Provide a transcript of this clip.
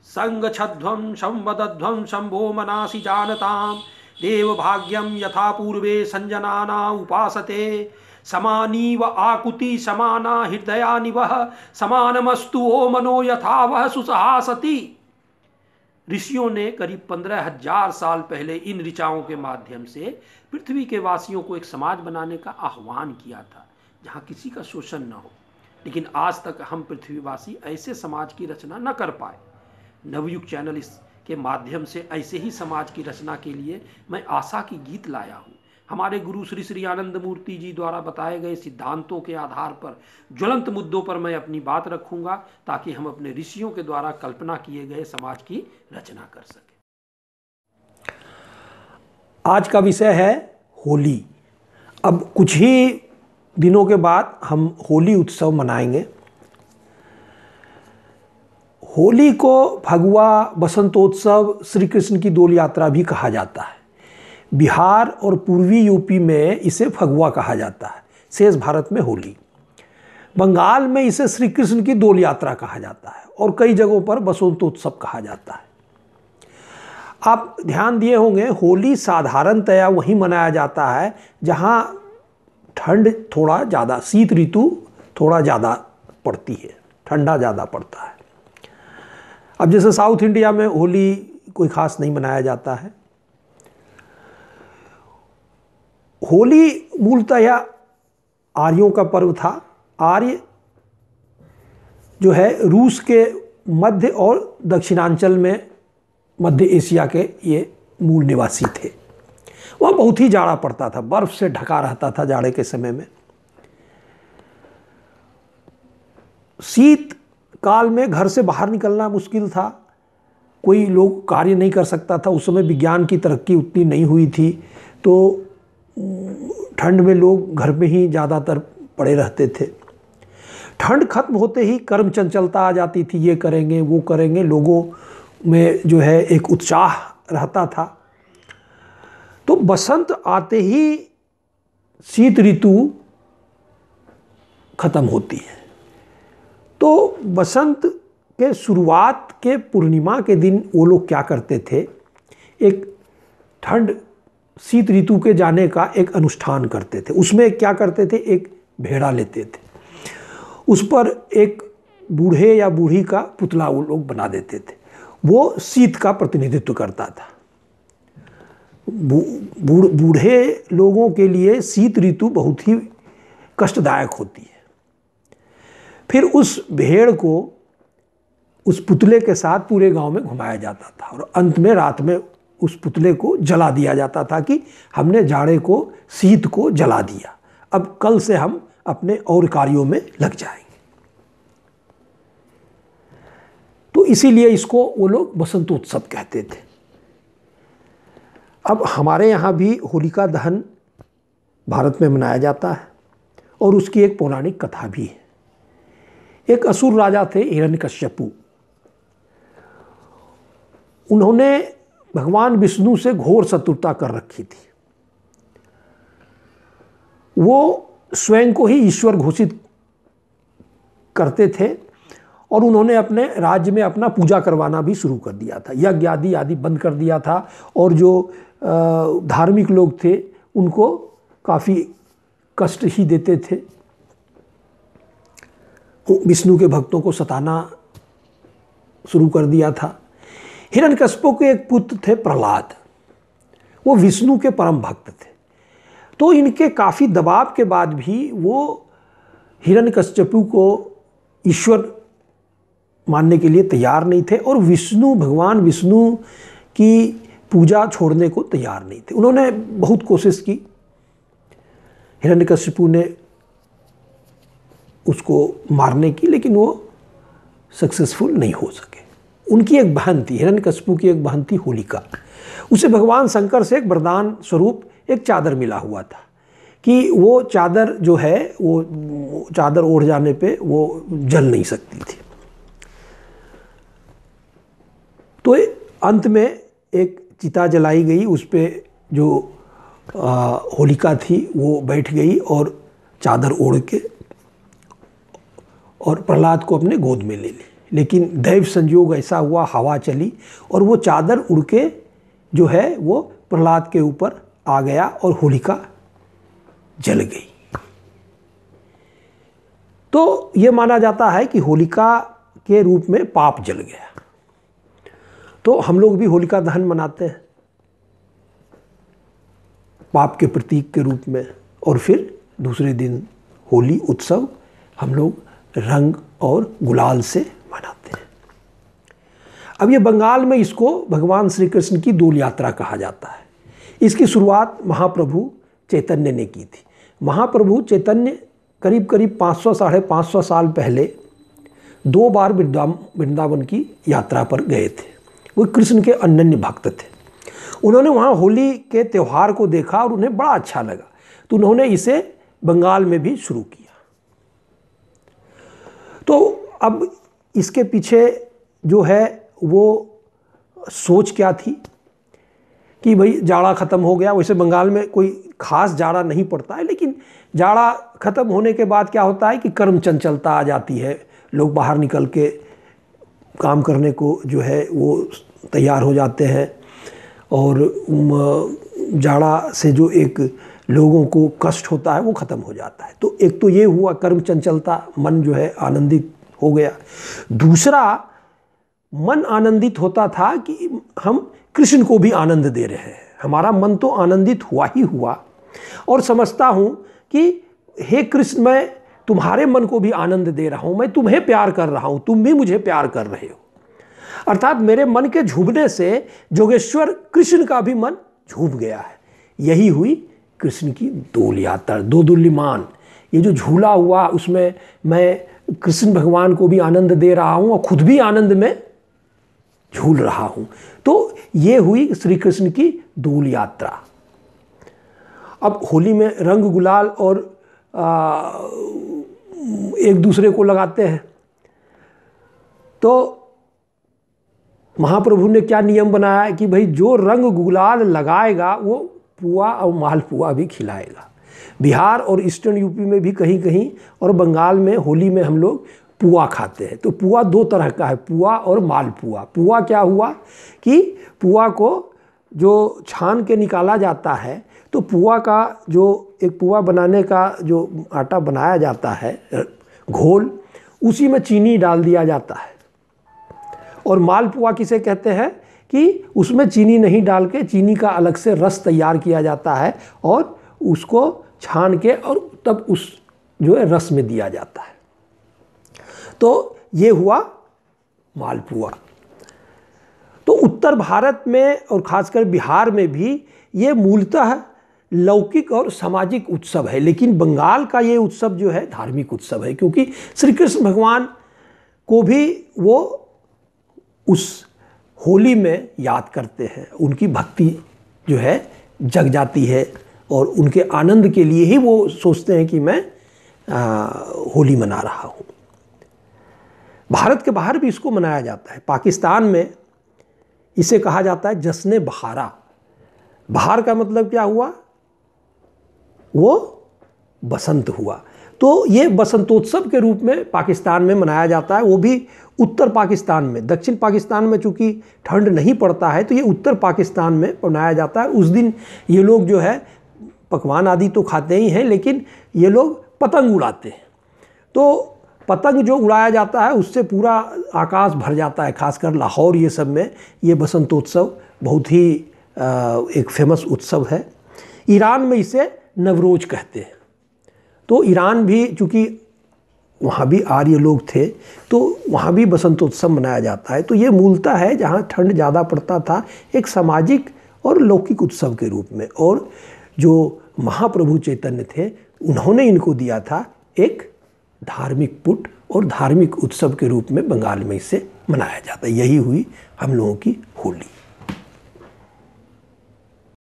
संगच्छध्वं संवदध्वं शंभो मनासि जानतां देव भाग्यम यथा पूर्वे संजनाना उपासते समानीव आकुति समाना हृदयानिवह समानमस्तु ओ मनो यथा वह सुसहासति। ऋषियों ने करीब 15,000 साल पहले इन ऋचाओं के माध्यम से पृथ्वी के वासियों को एक समाज बनाने का आह्वान किया था जहाँ किसी का शोषण न हो। लेकिन आज तक हम पृथ्वीवासी ऐसे समाज की रचना न कर पाए। नवयुग चैनल इसके माध्यम से ऐसे ही समाज की रचना के लिए मैं आशा की गीत लाया हूँ। हमारे गुरु श्री श्री आनंद मूर्ति जी द्वारा बताए गए सिद्धांतों के आधार पर ज्वलंत मुद्दों पर मैं अपनी बात रखूंगा ताकि हम अपने ऋषियों के द्वारा कल्पना किए गए समाज की रचना कर सकें। आज का विषय है होली। अब कुछ ही दिनों के बाद हम होली उत्सव मनाएंगे। होली को फगुआ, बसंतोत्सव, श्री कृष्ण की डोल यात्रा भी कहा जाता है। बिहार और पूर्वी यूपी में इसे फगुआ कहा जाता है, शेष भारत में होली। बंगाल में इसे श्री कृष्ण की डोल यात्रा कहा जाता है और कई जगहों पर बसंतोत्सव कहा जाता है। आप ध्यान दिए होंगे, होली साधारणतया वहीं मनाया जाता है जहां ठंड थोड़ा ज़्यादा, शीत ऋतु थोड़ा ज़्यादा पड़ती है, ठंडा ज़्यादा पड़ता है। अब जैसे साउथ इंडिया में होली कोई खास नहीं मनाया जाता है। होली मूलतः आर्यों का पर्व था। आर्य जो है रूस के मध्य और दक्षिणांचल में, मध्य एशिया के ये मूल निवासी थे। वहाँ बहुत ही जाड़ा पड़ता था, बर्फ से ढका रहता था जाड़े के समय में। शीत काल में घर से बाहर निकलना मुश्किल था, कोई लोग कार्य नहीं कर सकता था। उस समय विज्ञान की तरक्की उतनी नहीं हुई थी, तो ठंड में लोग घर में ही ज़्यादातर पड़े रहते थे। ठंड खत्म होते ही कर्म चंचलता आ जाती थी, ये करेंगे वो करेंगे, लोगों में जो है एक उत्साह रहता था। तो बसंत आते ही शीत ऋतु खत्म होती है। तो बसंत के शुरुआत के पूर्णिमा के दिन वो लोग क्या करते थे, एक ठंड शीत ऋतु के जाने का एक अनुष्ठान करते थे। उसमें क्या करते थे, एक भेड़ा लेते थे, उस पर एक बूढ़े या बूढ़ी का पुतला वो लोग बना देते थे। वो शीत का प्रतिनिधित्व करता था। बूढ़े लोगों के लिए शीत ऋतु बहुत ही कष्टदायक होती है। फिर उस भेड़ को उस पुतले के साथ पूरे गांव में घुमाया जाता था और अंत में रात में उस पुतले को जला दिया जाता था कि हमने जाड़े को, शीत को जला दिया, अब कल से हम अपने और कार्यों में लग जाएंगे। तो इसीलिए इसको वो लोग बसंतोत्सव कहते थे। अब हमारे यहाँ भी होलिका दहन भारत में मनाया जाता है और उसकी एक पौराणिक कथा भी है। एक असुर राजा थे हिरण्यकश्यपु। उन्होंने भगवान विष्णु से घोर शत्रुता कर रखी थी। वो स्वयं को ही ईश्वर घोषित करते थे और उन्होंने अपने राज्य में अपना पूजा करवाना भी शुरू कर दिया था। यज्ञ आदि बंद कर दिया था और जो धार्मिक लोग थे उनको काफ़ी कष्ट ही देते थे। विष्णु के भक्तों को सताना शुरू कर दिया था। हिरण्यकश्यप के एक पुत्र थे प्रहलाद, वो विष्णु के परम भक्त थे। तो इनके काफ़ी दबाव के बाद भी वो हिरण्यकश्यप को ईश्वर मानने के लिए तैयार नहीं थे और भगवान विष्णु की पूजा छोड़ने को तैयार नहीं थे। उन्होंने बहुत कोशिश की, हिरण्यकश्यप ने उसको मारने की, लेकिन वो सक्सेसफुल नहीं हो सके। उनकी एक बहन थी, हिरण्यकश्यप की एक बहन थी होलिका। उसे भगवान शंकर से एक वरदान स्वरूप एक चादर मिला हुआ था कि वो चादर जो है, वो चादर ओढ़ जाने पे वो जल नहीं सकती थी। तो अंत में एक चिता जलाई गई, उस पर जो होलिका थी वो बैठ गई और चादर ओढ़ के और प्रहलाद को अपने गोद में ले ली। लेकिन दैव संयोग ऐसा हुआ, हवा चली और वो चादर उड़ के जो है वो प्रहलाद के ऊपर आ गया और होलिका जल गई। तो ये माना जाता है कि होलिका के रूप में पाप जल गया। तो हम लोग भी होलिका दहन मनाते हैं पाप के प्रतीक के रूप में, और फिर दूसरे दिन होली उत्सव हम लोग रंग और गुलाल से मनाते हैं। अब ये बंगाल में इसको भगवान श्री कृष्ण की डोल यात्रा कहा जाता है। इसकी शुरुआत महाप्रभु चैतन्य ने की थी। महाप्रभु चैतन्य करीब करीब 500 साढ़े 500 साल पहले 2 बार वृंदावन की यात्रा पर गए थे। वो कृष्ण के अनन्य भक्त थे। उन्होंने वहाँ होली के त्यौहार को देखा और उन्हें बड़ा अच्छा लगा, तो उन्होंने इसे बंगाल में भी शुरू किया। तो अब इसके पीछे जो है वो सोच क्या थी कि भाई जाड़ा ख़त्म हो गया। वैसे बंगाल में कोई खास जाड़ा नहीं पड़ता है, लेकिन जाड़ा ख़त्म होने के बाद क्या होता है कि कर्म चंचलता आ जाती है। लोग बाहर निकल के काम करने को जो है वो तैयार हो जाते हैं, और जाड़ा से जो एक लोगों को कष्ट होता है वो ख़त्म हो जाता है। तो एक तो ये हुआ, कर्म चंचलता, मन जो है आनंदित हो गया। दूसरा, मन आनंदित होता था कि हम कृष्ण को भी आनंद दे रहे हैं। हमारा मन तो आनंदित हुआ ही हुआ, और समझता हूँ कि हे कृष्ण, मैं तुम्हारे मन को भी आनंद दे रहा हूँ, मैं तुम्हें प्यार कर रहा हूँ, तुम भी मुझे प्यार कर रहे हो। अर्थात मेरे मन के झूमने से जोगेश्वर कृष्ण का भी मन झूम गया है। यही हुई कृष्ण की डोल यात्रा, दोदुल्यमान। ये जो झूला हुआ उसमें मैं कृष्ण भगवान को भी आनंद दे रहा हूँ और खुद भी आनंद में झूल रहा हूँ। तो ये हुई श्री कृष्ण की डोल यात्रा। अब होली में रंग गुलाल और एक दूसरे को लगाते हैं। तो महाप्रभु ने क्या नियम बनाया कि भाई जो रंग गुलाल लगाएगा वो पुआ और मालपुआ भी खिलाएगा। बिहार और ईस्टर्न यूपी में भी कहीं कहीं और बंगाल में होली में हम लोग पुआ खाते हैं। तो पुआ 2 तरह का है, पुआ और मालपुआ। पुआ क्या हुआ कि पुआ को जो छान के निकाला जाता है, तो पुआ का जो एक पुआ बनाने का जो आटा बनाया जाता है घोल, उसी में चीनी डाल दिया जाता है। और मालपुआ किसे कहते हैं कि उसमें चीनी नहीं डाल के चीनी का अलग से रस तैयार किया जाता है और उसको छान के और तब उस जो है रस में दिया जाता है। तो ये हुआ मालपुआ। तो उत्तर भारत में और खासकर बिहार में भी ये मूलतः लौकिक और सामाजिक उत्सव है, लेकिन बंगाल का ये उत्सव जो है धार्मिक उत्सव है, क्योंकि श्री कृष्ण भगवान को भी वो उस होली में याद करते हैं। उनकी भक्ति जो है जग जाती है और उनके आनंद के लिए ही वो सोचते हैं कि मैं होली मना रहा हूँ। भारत के बाहर भी इसको मनाया जाता है। पाकिस्तान में इसे कहा जाता है जश्न बहारा। बहार का मतलब क्या हुआ? वो बसंत हुआ। तो ये बसंतोत्सव के रूप में पाकिस्तान में मनाया जाता है, वो भी उत्तर पाकिस्तान में। दक्षिण पाकिस्तान में चूँकि ठंड नहीं पड़ता है तो ये उत्तर पाकिस्तान में मनाया जाता है। उस दिन ये लोग जो है पकवान आदि तो खाते ही हैं, लेकिन ये लोग पतंग उड़ाते हैं। तो पतंग जो उड़ाया जाता है उससे पूरा आकाश भर जाता है। खासकर लाहौर ये सब में ये बसंतोत्सव बहुत ही एक फेमस उत्सव है। ईरान में इसे नवरोज कहते हैं। तो ईरान भी चूँकि वहाँ भी आर्य लोग थे तो वहाँ भी बसंतोत्सव मनाया जाता है। तो ये मूलतः है जहाँ ठंड ज़्यादा पड़ता था, एक सामाजिक और लौकिक उत्सव के रूप में। और जो महाप्रभु चैतन्य थे उन्होंने इनको दिया था एक धार्मिक पुट और धार्मिक उत्सव के रूप में बंगाल में इसे मनाया जाता है। यही हुई हम लोगों की होली।